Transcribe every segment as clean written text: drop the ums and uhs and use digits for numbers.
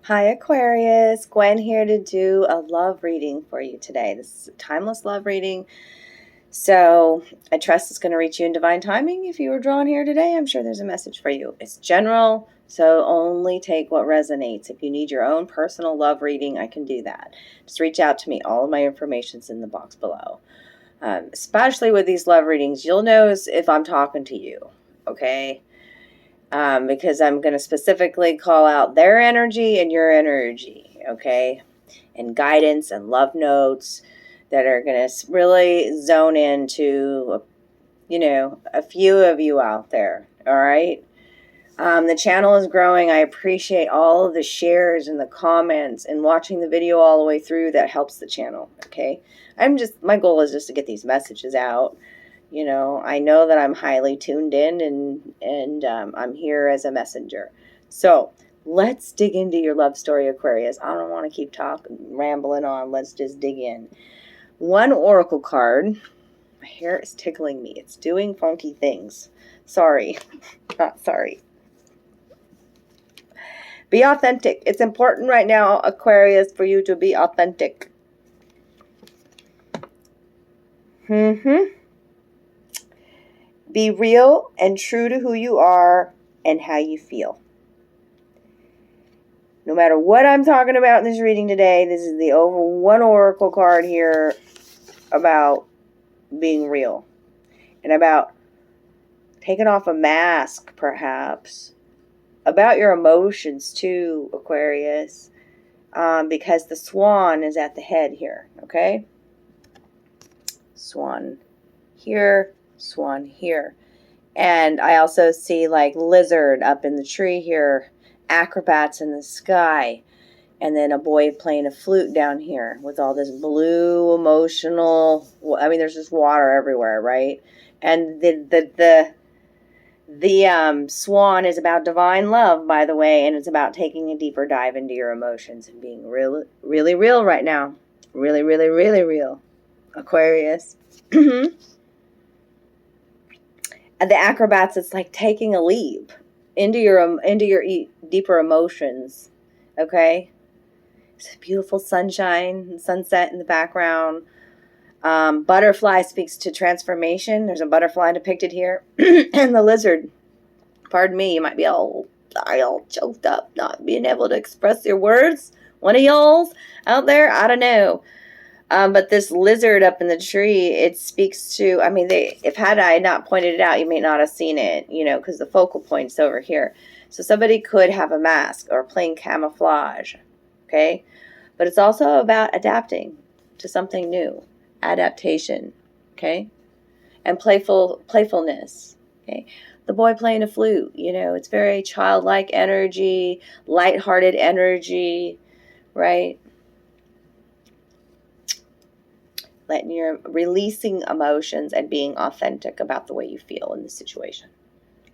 Hi Aquarius, Gwen here to do a love reading for you today. This is a timeless love reading. So I trust it's going to reach you in divine timing. If you were drawn here today, I'm sure there's a message for you. It's general, so only take what resonates. If you need your own personal love reading, I can do that. Just reach out to me. All of my information's in the box below. Especially with these love readings, you'll know if I'm talking to you, okay? Because I'm going to specifically call out their energy and your energy, okay? And guidance and love notes that are going to really zone into, a few of you out there, all right? The channel is growing. I appreciate all of the shares and the comments and watching the video all the way through. That helps the channel, okay? My goal is just to get these messages out. I know that I'm highly tuned in and I'm here as a messenger. So let's dig into your love story, Aquarius. I don't want to keep rambling on. Let's just dig in. One oracle card. My hair is tickling me. It's doing funky things. Sorry. Not sorry. Be authentic. It's important right now, Aquarius, for you to be authentic. Be real and true to who you are and how you feel. No matter what I'm talking about in this reading today, this is the one oracle card here about being real and about taking off a mask, perhaps, about your emotions too, Aquarius, because the swan is at the head here, okay? Swan here. Swan here. And I also see like lizard up in the tree here, acrobats in the sky, and then a boy playing a flute down here with all this blue emotional, there's just water everywhere, right? And the swan is about divine love, by the way, and it's about taking a deeper dive into your emotions and being really, really real right now. Really, really, really real, Aquarius. And the acrobats, it's like taking a leap into your deeper emotions, okay? It's a beautiful sunshine and sunset in the background. Butterfly speaks to transformation. There's a butterfly depicted here. And the lizard, pardon me, you might be all choked up, not being able to express your words. One of y'all's out there, I don't know. But this lizard up in the tree, it speaks to, if I not pointed it out, you may not have seen it, because the focal point's over here. So somebody could have a mask or playing camouflage, okay? But it's also about adapting to something new, adaptation, okay? And playfulness, okay? The boy playing a flute, it's very childlike energy, lighthearted energy, right? Releasing emotions and being authentic about the way you feel in this situation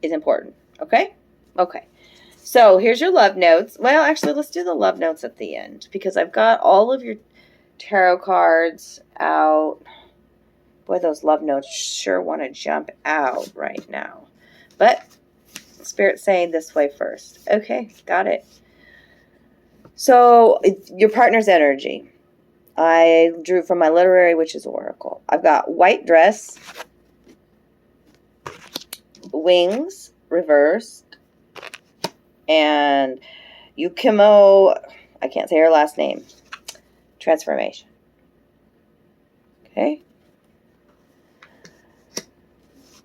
is important. Okay? Okay. So here's your love notes. Well, actually, let's do the love notes at the end because I've got all of your tarot cards out. Boy, those love notes sure want to jump out right now. But Spirit's saying this way first. Okay, got it. So your partner's energy. I drew from my Literary Witches Oracle. I've got white dress, wings, reversed, and Yukimo, I can't say her last name, transformation. Okay.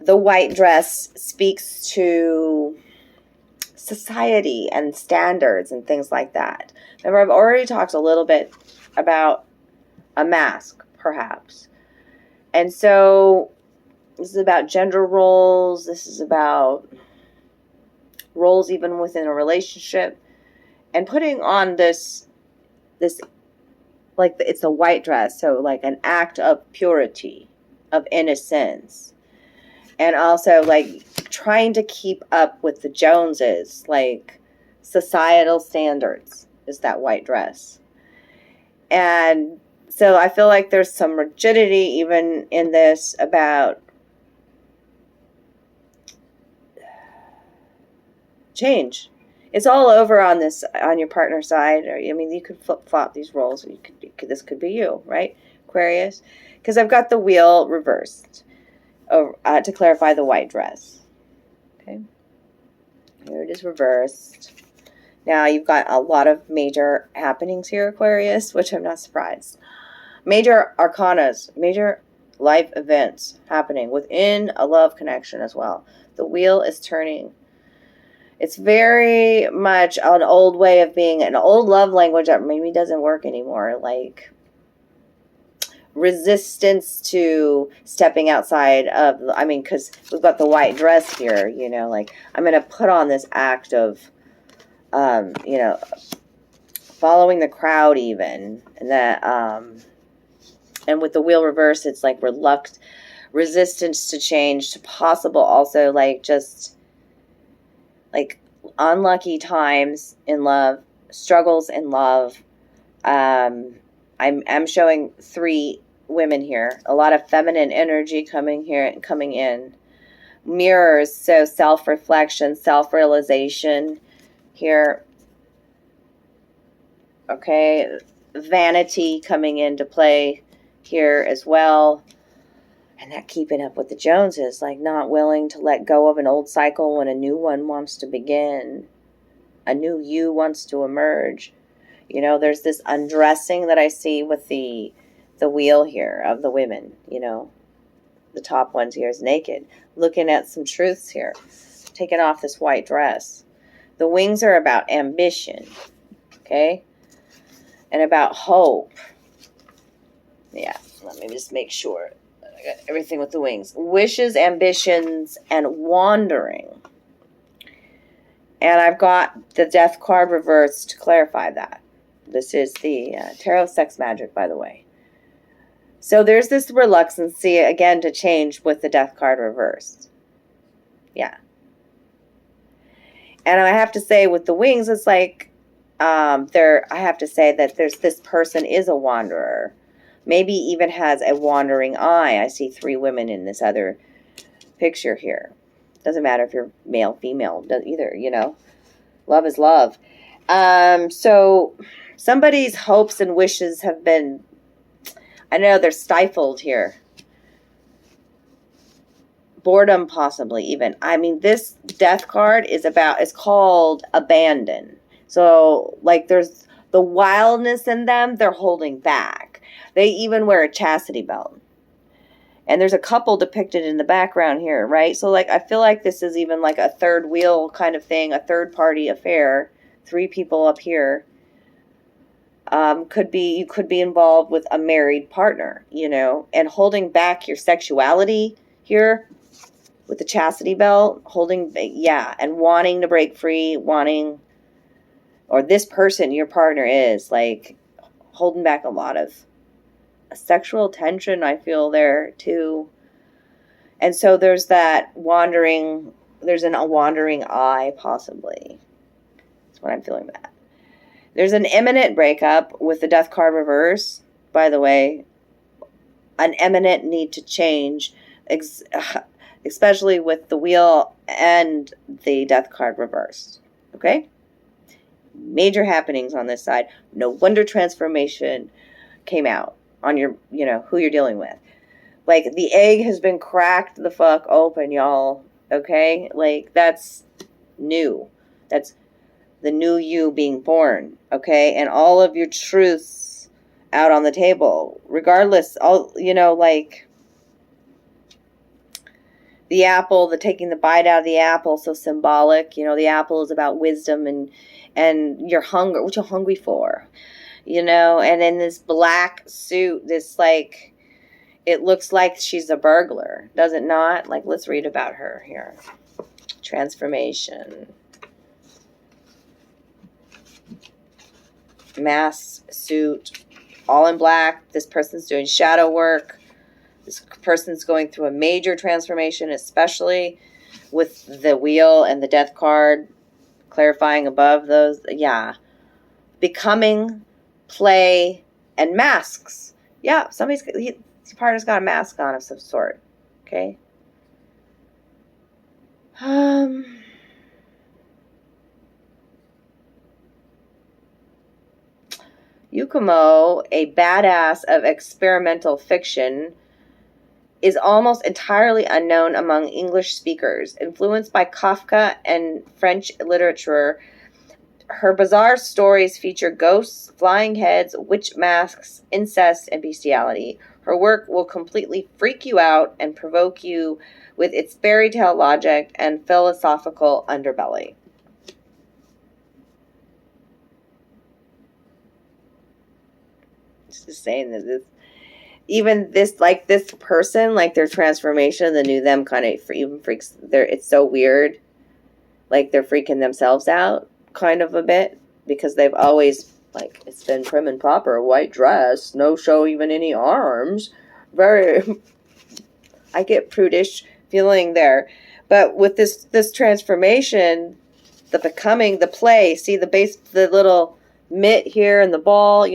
The white dress speaks to society and standards and things like that. Remember, I've already talked a little bit about a mask, perhaps. And so this is about gender roles. This is about roles even within a relationship. And putting on this like it's a white dress, so like an act of purity, of innocence. And also like trying to keep up with the Joneses, like societal standards is that white dress. And so I feel like there's some rigidity even in this about change It's all over on this, on your partner side. Or, I mean, you could flip-flop these roles. This could be you, right, Aquarius? Because I've got the wheel reversed to clarify the white dress. Okay. Here it is reversed. Now you've got a lot of major happenings here, Aquarius, which I'm not surprised. Major arcanas, major life events happening within a love connection as well. The wheel is turning. It's very much an old way of being, an old love language that maybe doesn't work anymore. Like resistance to stepping outside of, I mean, because we've got the white dress here, you know, like I'm going to put on this act of, you know, following the crowd even. And that, and with the wheel reverse, it's like resistance to change, to possible also like just like unlucky times in love, struggles in love. I'm showing 3 women here. A lot of feminine energy coming here and coming in. Mirrors, so self-reflection, self-realization here. Okay, vanity coming into play here as well. And that keeping up with the Joneses, like not willing to let go of an old cycle when a new one wants to begin. A new you wants to emerge. You know, there's this undressing that I see with the wheel here of the women, you know. The top ones here is naked. Looking at some truths here. Taking off this white dress. The wings are about ambition. Okay? And about hope. Yeah, let me just make sure. I got everything with the wings. Wishes, ambitions, and wandering. And I've got the death card reversed to clarify that. This is the Tarot Sex Magic, by the way. So there's this reluctance, again, to change with the death card reversed. Yeah. And I have to say, with the wings, it's like, I have to say that this person is a wanderer. Maybe even has a wandering eye. I see 3 women in this other picture here. Doesn't matter if you're male, female, either, you know. Love is love. So somebody's hopes and wishes have been, I know they're stifled here. Boredom possibly even. I mean, this death card is called abandon. So like there's the wildness in them, they're holding back. They even wear a chastity belt. And there's a couple depicted in the background here, right? So like I feel like this is even like a third wheel kind of thing, a third party affair. 3 people up here. You could be involved with a married partner, you know, and holding back your sexuality here with the chastity belt, and wanting to break free, or this person, your partner, is like holding back a lot of sexual tension, I feel there too. And so there's that wandering, there's a wandering eye possibly. That's what I'm feeling that. There's an imminent breakup with the death card reverse, by the way. An imminent need to change, especially with the wheel and the death card reversed. Okay? Major happenings on this side. No wonder transformation came out on your, you know, who you're dealing with. Like, the egg has been cracked the fuck open, y'all. Okay? Like, that's new. That's the new you being born. Okay? And all of your truths out on the table. Regardless, all, you know, like, the apple, the taking the bite out of the apple, so symbolic. You know, the apple is about wisdom and your hunger, what you're hungry for. You know, and in this black suit, this like, it looks like she's a burglar. Does it not? Like, let's read about her here. Transformation. Mask, suit, all in black. This person's doing shadow work. This person's going through a major transformation, especially with the wheel and the death card clarifying above those. Yeah. Becoming, play, and masks. Yeah, his partner's got a mask on of some sort. Okay. Yukumo, a badass of experimental fiction, is almost entirely unknown among English speakers. Influenced by Kafka and French literature, her bizarre stories feature ghosts, flying heads, witch masks, incest, and bestiality. Her work will completely freak you out and provoke you with its fairy tale logic and philosophical underbelly. Just saying that this person, like their transformation, the new them kind of even freaks. It's so weird, like they're freaking themselves out, kind of a bit, because they've always like it's been prim and proper, white dress, no show even any arms, very. I get prudish feeling there, but with this transformation, the becoming, the play. See the little mitt here and the ball,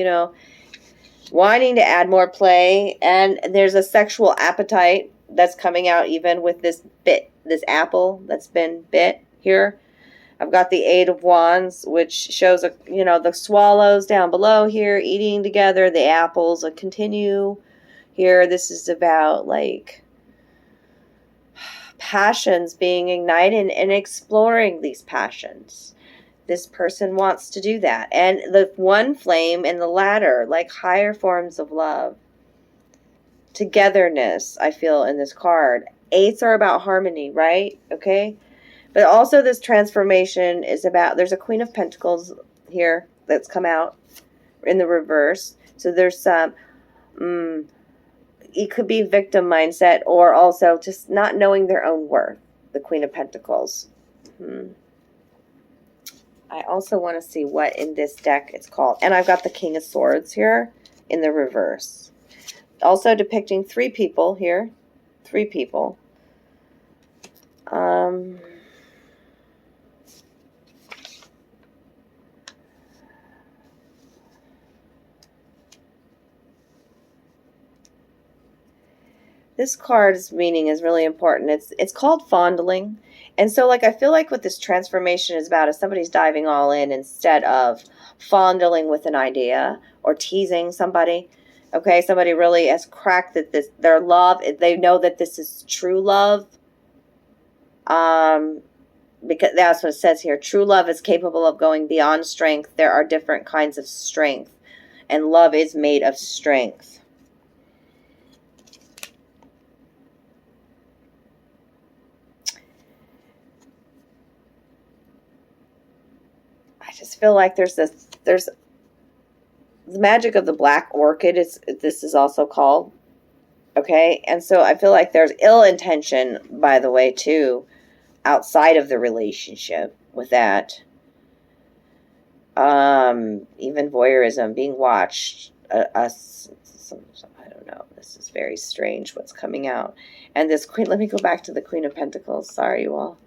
wanting to add more play, and there's a sexual appetite that's coming out even with this apple that's been bit here. I've got the Eight of Wands, which shows the swallows down below here eating together, the apples continue here. This is about like passions being ignited and exploring these passions. This person wants to do that. And the one flame and the ladder, like higher forms of love. Togetherness, I feel in this card. Eights are about harmony, right? Okay. But also this transformation is about, there's a Queen of Pentacles here that's come out in the reverse. So there's some, it could be victim mindset or also just not knowing their own worth. The Queen of Pentacles. I also want to see what in this deck it's called. And I've got the King of Swords here in the reverse. Also depicting three people here. Three people. This card's meaning is really important. It's called fondling. And so, like, I feel like what this transformation is about is somebody's diving all in instead of fondling with an idea or teasing somebody. Okay, somebody really has cracked that their love, they know that this is true love. Because that's what it says here. True love is capable of going beyond strength. There are different kinds of strength. And love is made of strength. I just feel like there's the magic of the black orchid. This is also called. Okay. And so I feel like there's ill intention, by the way, too, outside of the relationship with that. Even voyeurism, being watched, I don't know. This is very strange what's coming out. And this queen, let me go back to the Queen of Pentacles. Sorry, you all.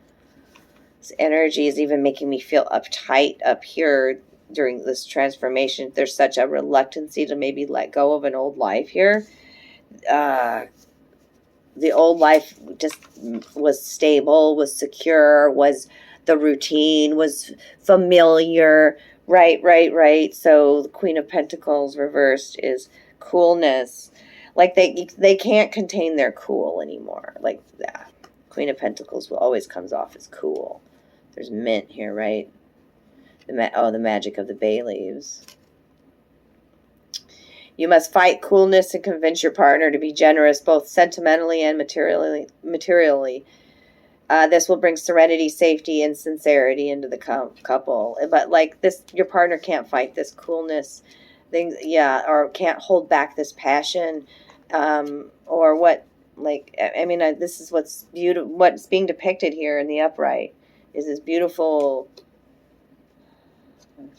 This energy is even making me feel uptight up here during this transformation. There's such a reluctancy to maybe let go of an old life here. The old life just was stable, was secure, was the routine, was familiar. Right. So the Queen of Pentacles reversed is coolness. Like they can't contain their cool anymore. Like that. Queen of Pentacles always comes off as cool. There's mint here, right? The magic of the bay leaves. You must fight coolness and convince your partner to be generous, both sentimentally and materially. This will bring serenity, safety, and sincerity into the couple. But like this, your partner can't fight this coolness thing, or can't hold back this passion, or what? Like, I mean, this is what's beautiful. What's being depicted here in the upright is this beautiful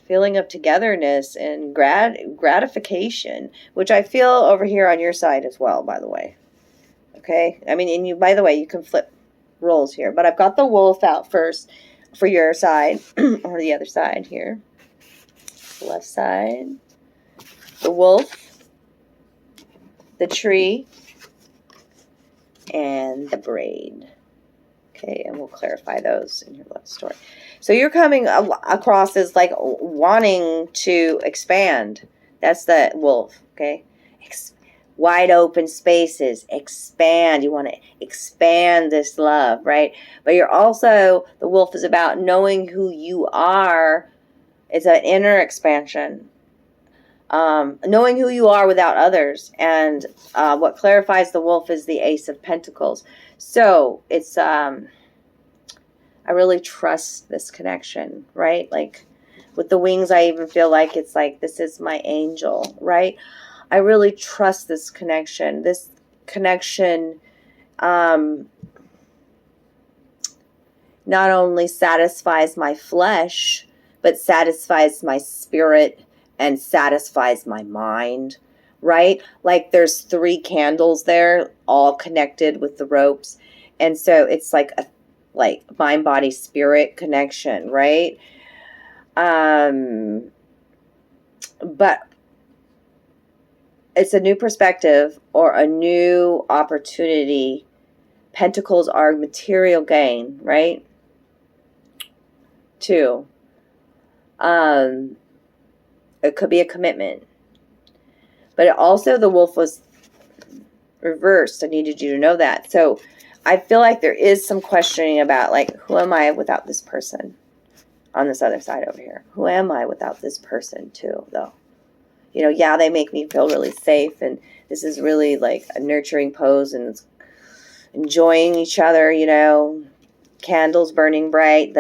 feeling of togetherness and gratification, which I feel over here on your side as well, by the way. Okay? I mean, and by the way, you can flip roles here, but I've got the wolf out first for your side, or the other side here. Left side. The wolf. The tree. And the braid. Okay, and we'll clarify those in your love story. So you're coming across as like wanting to expand That's the wolf, okay? Wide open spaces, expand. You want to expand this love, right? But you're also, the wolf is about knowing who you are. It's an inner expansion. Knowing who you are without others. And what clarifies the wolf is the Ace of Pentacles. So it's, I really trust this connection, right? Like with the wings, I even feel like it's like, this is my angel, right? I really trust this connection. This connection not only satisfies my flesh, but satisfies my spirit and satisfies my mind, right? Like there's 3 candles there, all connected with the ropes. And so it's like a mind, body, spirit connection, right? But it's a new perspective or a new opportunity. Pentacles are material gain, right? 2. It could be a commitment. But it also, the wolf was reversed. I needed you to know that. So I feel like there is some questioning about, like, who am I without this person on this other side over here? Who am I without this person too, though? You know, yeah, they make me feel really safe, and this is really like a nurturing pose, and it's enjoying each other, you know, candles burning bright.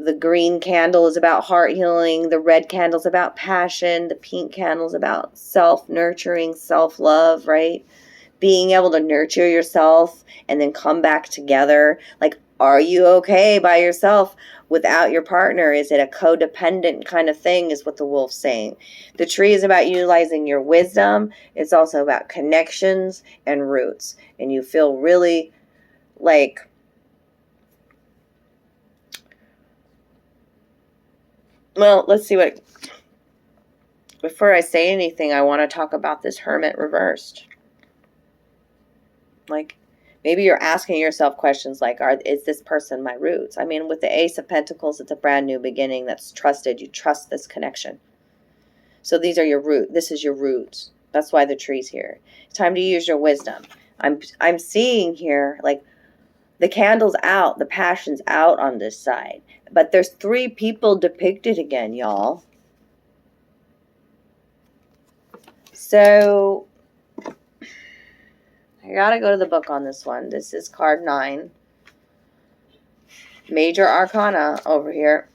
The green candle is about heart healing. The red candle is about passion. The pink candle is about self-nurturing, self-love, right? Being able to nurture yourself and then come back together. Like, are you okay by yourself without your partner? Is it a codependent kind of thing, is what the wolf's saying. The tree is about utilizing your wisdom. It's also about connections and roots. And you feel really like, well, let's see what, before I say anything, I want to talk about this Hermit reversed. Like, maybe you're asking yourself questions like, is this person my roots? I mean, with the Ace of Pentacles, it's a brand new beginning that's trusted. You trust this connection. So these are your roots. This is your roots. That's why the tree's here. It's time to use your wisdom. I'm seeing here, like, the candle's out, the passion's out on this side. But there's 3 people depicted again, y'all. So I gotta go to the book on this one. This is card 9. Major Arcana over here.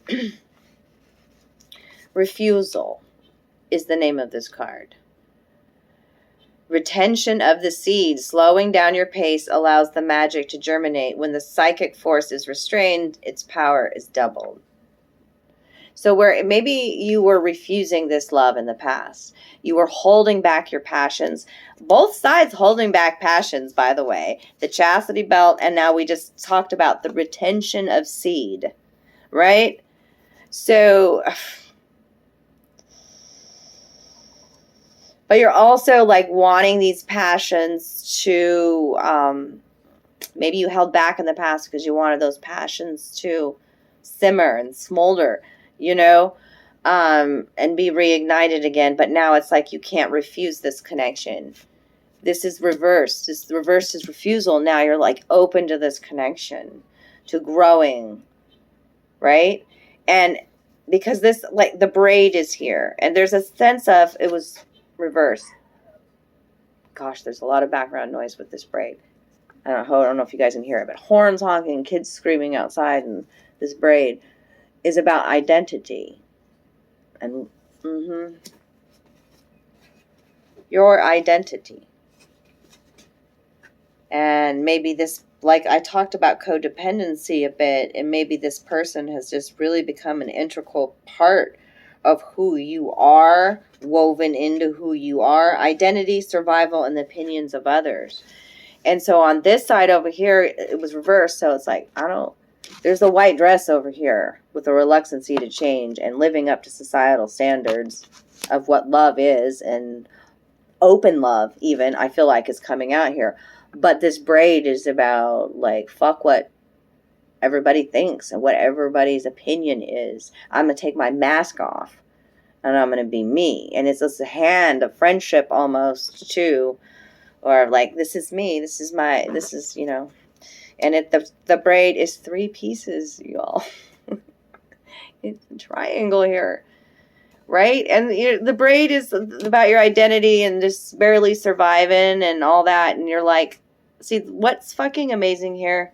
Refusal is the name of this card. Retention of the seed. Slowing down your pace allows the magic to germinate. When the psychic force is restrained, its power is doubled. So where maybe you were refusing this love in the past. You were holding back your passions. Both sides holding back passions, by the way. The chastity belt, and now we just talked about the retention of seed. Right? So, but you're also like wanting these passions to, maybe you held back in the past because you wanted those passions to simmer and smolder, you know, and be reignited again. But now it's like you can't refuse this connection. This is reversed. This reversed is refusal. Now you're like open to this connection, to growing, right? And because this, like, the braid is here, and there's a sense of, it was reverse. Gosh, there's a lot of background noise with this braid. I don't know if you guys can hear it, but horns honking, kids screaming outside, and this braid is about identity. And your identity. And maybe this, like I talked about codependency a bit, and maybe this person has just really become an integral part of who you are, woven into who you are, identity, survival, and the opinions of others. And so on this side over here, it was reversed. So it's like, there's a white dress over here with a reluctancy to change and living up to societal standards of what love is, and open love even, I feel like, is coming out here. But this braid is about, like, fuck what everybody thinks and what everybody's opinion is. I'm going to take my mask off. and I'm going to be me. And it's this hand of friendship almost too, or like, this is me, this is, you know, and the braid is 3 pieces, y'all. It's a triangle here, right? And the braid is about your identity and just barely surviving and all that. And you're like, see, what's fucking amazing here?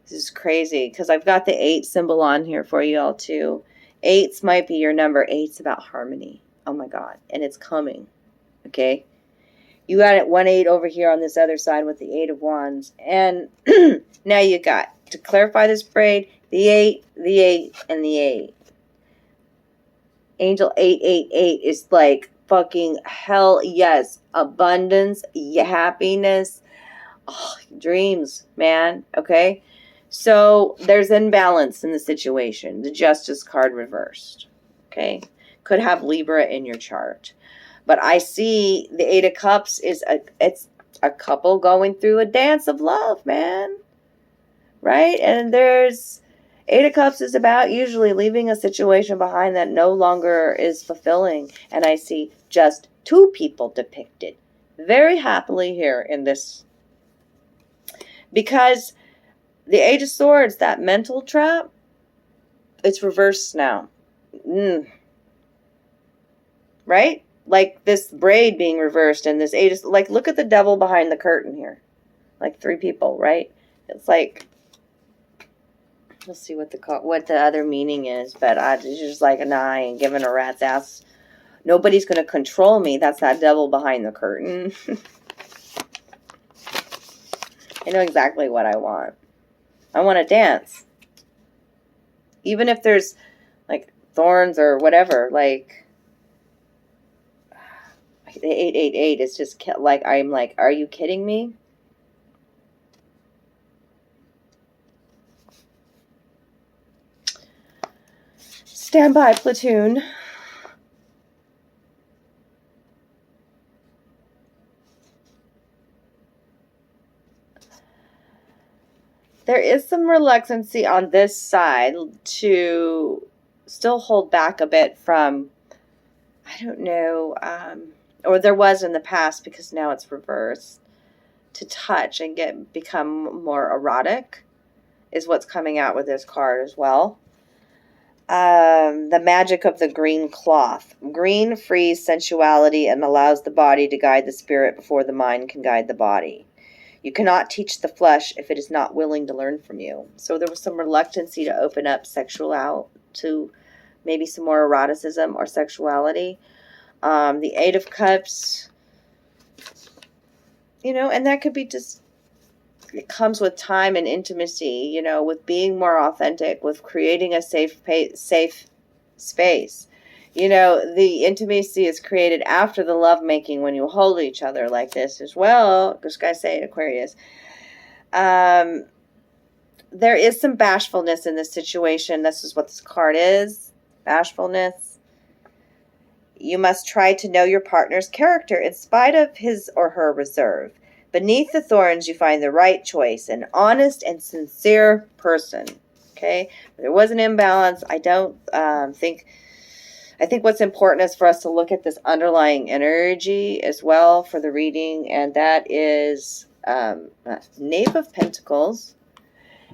This is crazy because I've got the 8 symbol on here for you all too. 8s might be your number. 8's about harmony. Oh my God. And it's coming. Okay. You got it 1-8 over here on this other side with the 8 of Wands. And now you got, to clarify this braid, the 8, the 8, and the 8. Angel 888 is like fucking hell yes. Abundance, happiness, dreams, man. Okay. So there's imbalance in the situation. The Justice card reversed. Okay. Could have Libra in your chart. But I see the 8 of Cups is it's a couple going through a dance of love, man. Right? And there's 8 of Cups is about usually leaving a situation behind that no longer is fulfilling. And I see just 2 people depicted very happily here in this. Because the 8 of Swords, that mental trap, it's reversed now. Right? Like this braid being reversed and this 8 is like, look at the devil behind the curtain here. Like 3 people, right? It's like, let's see what the other meaning is, but it's just like, nah, I ain't giving a rat's ass. Nobody's going to control me. That's that devil behind the curtain. I know exactly what I want. I want to dance. Even if there's like thorns or whatever, like the 888 is just like, I'm like, are you kidding me? Stand by, platoon. There is some reluctancy on this side to still hold back a bit from, I don't know, or there was in the past because now it's reversed, to touch and become more erotic is what's coming out with this card as well. The magic of the green cloth. Green frees sensuality and allows the body to guide the spirit before the mind can guide the body. You cannot teach the flesh if it is not willing to learn from you. So there was some reluctancy to open up to maybe some more eroticism or sexuality. The 8 of Cups, you know, and that could be just, it comes with time and intimacy, you know, with being more authentic, with creating a safe space. You know, the intimacy is created after the lovemaking when you hold each other like this as well. This guy say Aquarius. There is some bashfulness in this situation. This is what this card is. Bashfulness. You must try to know your partner's character in spite of his or her reserve. Beneath the thorns, you find the right choice, an honest and sincere person. Okay? There was an imbalance. I think what's important is for us to look at this underlying energy as well for the reading, and that is Knave of Pentacles.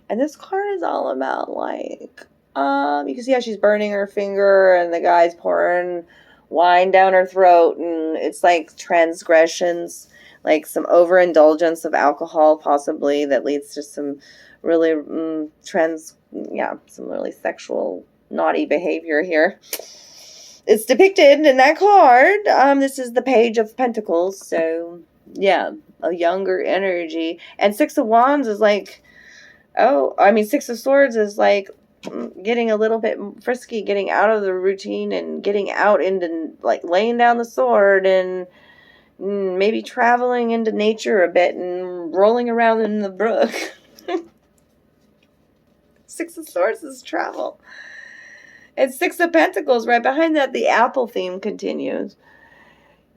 And this card is all about, like, you can see how she's burning her finger and the guy's pouring wine down her throat, and it's like transgressions, like some overindulgence of alcohol possibly that leads to some really some really sexual naughty behavior here. It's depicted in that card. This is the Page of Pentacles, so yeah, a younger energy. And 6 of Wands is like, 6 of Swords is like getting a little bit frisky, getting out of the routine and getting out into like laying down the sword and maybe traveling into nature a bit and rolling around in the brook. 6 of Swords is travel. And 6 of Pentacles, right behind that, the apple theme continues.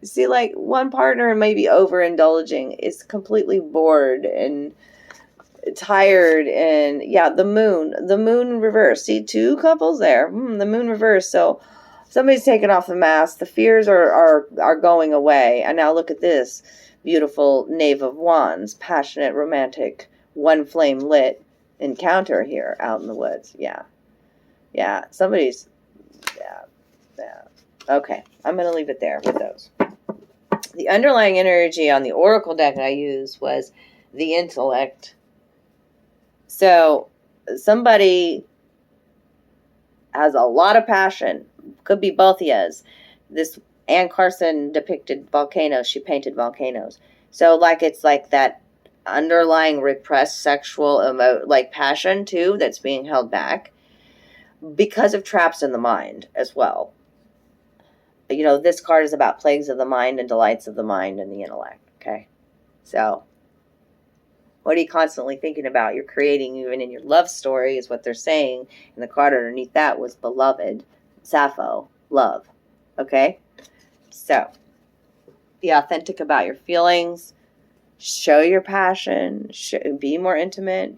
You see, like, one partner may be overindulging, is completely bored and tired, and yeah, the moon reverse. See, 2 couples there. The moon reverse. So Somebody's taken off the mask. The fears are going away. And now look at this beautiful Knave of Wands, passionate, romantic, one flame lit encounter here out in the woods. Yeah. Yeah. Somebody's, yeah. Yeah. Okay. I'm going to leave it there with those. The underlying energy on the Oracle deck I used was the intellect. So somebody has a lot of passion. Could be both of yous. This Anne Carson depicted volcanoes. She painted volcanoes. So like it's like that underlying repressed sexual like passion too that's being held back because of traps in the mind as well. You know, this card is about plagues of the mind and delights of the mind and the intellect. Okay. So what are you constantly thinking about? You're creating even in your love story is what they're saying. And the card underneath that was beloved, Sappho, love. Okay? So, be authentic about your feelings. Show your passion. Be more intimate.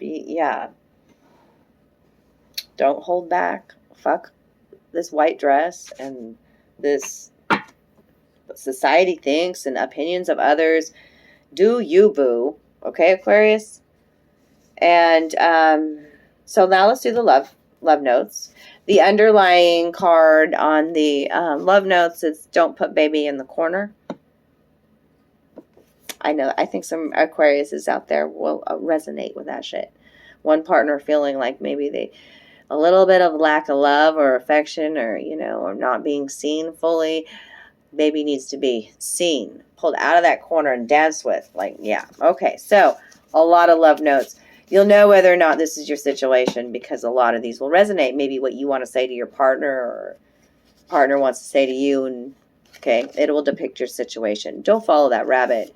Don't hold back. Fuck this white dress and this society thinks and opinions of others. Do you, boo. Okay, Aquarius? And so now let's do the love notes. The underlying card on the love notes is don't put baby in the corner. I think some Aquariuses out there will resonate with that shit. One partner feeling like maybe a little bit of lack of love or affection or, you know, or not being seen fully. Baby needs to be seen, pulled out of that corner and danced with. Like, yeah. Okay, so a lot of love notes. You'll know whether or not this is your situation because a lot of these will resonate. Maybe what you want to say to your partner or partner wants to say to you. And okay, it will depict your situation. Don't follow that rabbit.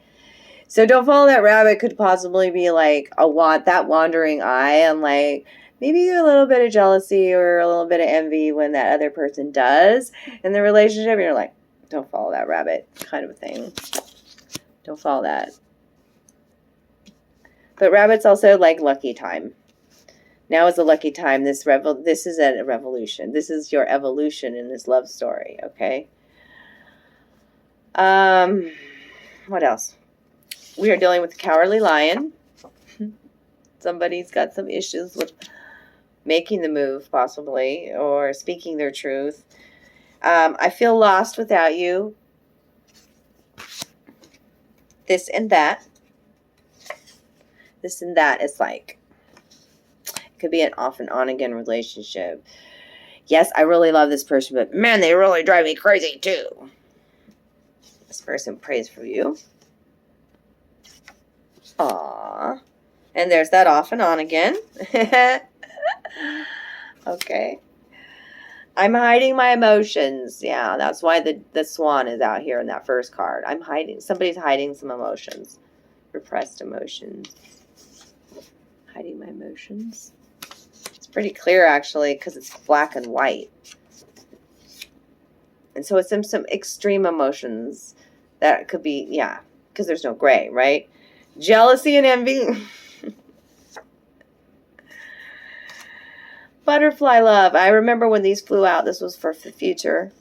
So don't follow that rabbit could possibly be like that wandering eye and like maybe a little bit of jealousy or a little bit of envy when that other person does in the relationship. And you're like, don't follow that rabbit kind of a thing. Don't follow that. But rabbits also like lucky time. Now is a lucky time. This is a revolution. This is your evolution in this love story, okay? What else? We are dealing with the cowardly lion. Somebody's got some issues with making the move, possibly, or speaking their truth. I feel lost without you. This and that. This and that is like, it could be an off and on again relationship. Yes, I really love this person, but man, they really drive me crazy too. This person prays for you. Aww. And there's that off and on again. Okay. I'm hiding my emotions. Yeah, that's why the swan is out here in that first card. Somebody's hiding some emotions. Repressed emotions. Hiding my emotions. It's pretty clear, actually, because it's black and white. And so it's some extreme emotions that could be, yeah, because there's no gray, right? Jealousy and envy. Butterfly love. I remember when these flew out. This was for the future.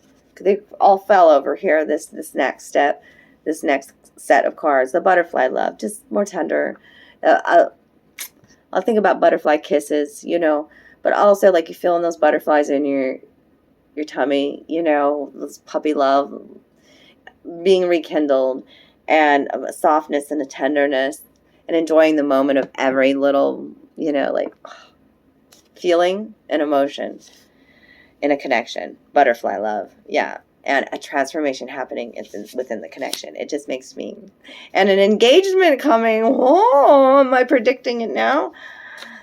They all fell over here. This next step. This next set of cards. The butterfly love. Just more tender. I'll think about butterfly kisses, you know. But also, like, you feeling those butterflies in your tummy, you know. This puppy love. Being rekindled. And a softness and a tenderness. And enjoying the moment of every little, you know, like, feeling and emotion in a connection. Butterfly love. Yeah. And a transformation happening within the connection. It just makes me... And an engagement coming. Oh, am I predicting it now?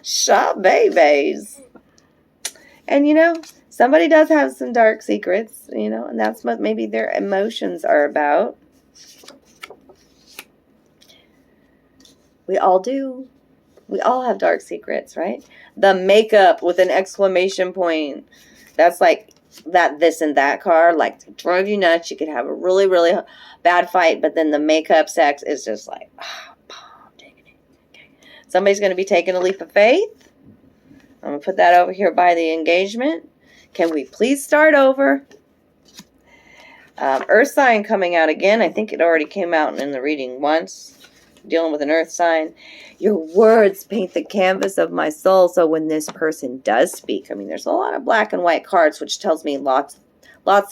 Shop babies. And, you know, somebody does have some dark secrets, you know, and that's what maybe their emotions are about. We all do. We all have dark secrets, right? The makeup with an exclamation point. That's like that this and that card. Like, to drive you nuts. You could have a really, really bad fight, but then the makeup sex is just like, taking it. Okay. Somebody's going to be taking a leap of faith. I'm going to put that over here by the engagement. Can we please start over? Earth sign coming out again. I think it already came out in the reading once. Dealing with an earth sign. Your words paint the canvas of my soul. So when this person does speak, I mean, there's a lot of black and white cards, which tells me lots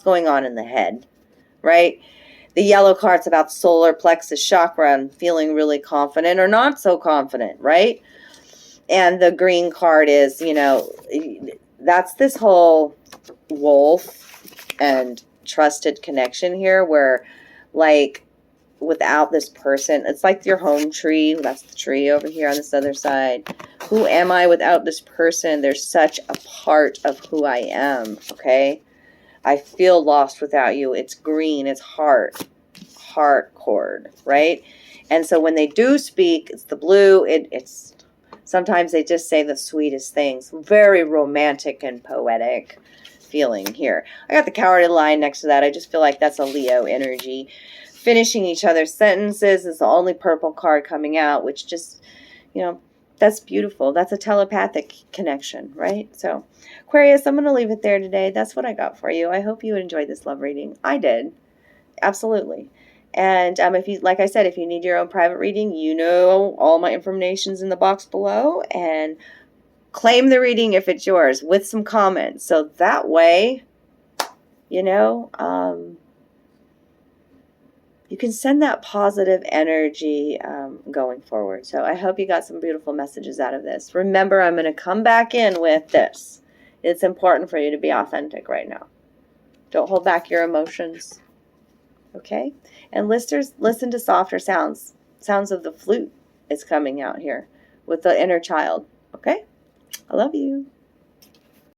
going on in the head, right? The yellow card's about solar plexus chakra and feeling really confident or not so confident, right? And the green card is, you know, that's this whole wolf and trusted connection here where, like, without this person, it's like your home tree. That's the tree over here on this other side. Who am I without this person? There's such a part of who I am, okay? I feel lost without you. It's green. It's heart cord, right? And so when they do speak, it's the blue. It's sometimes they just say the sweetest things. Very romantic and poetic feeling here. I got the cowardly lion next to that. I just feel like that's a Leo energy. Finishing each other's sentences is the only purple card coming out, which just, you know, that's beautiful. That's a telepathic connection, right? So, Aquarius, I'm going to leave it there today. That's what I got for you. I hope you enjoyed this love reading. I did. Absolutely. And if you, like I said, if you need your own private reading, you know, all my information's in the box below, and claim the reading if it's yours with some comments. So that way, you know, you can send that positive energy going forward. So I hope you got some beautiful messages out of this. Remember, I'm going to come back in with this. It's important for you to be authentic right now. Don't hold back your emotions. Okay? And listeners, listen to softer sounds. Sounds of the flute is coming out here with the inner child. Okay? I love you.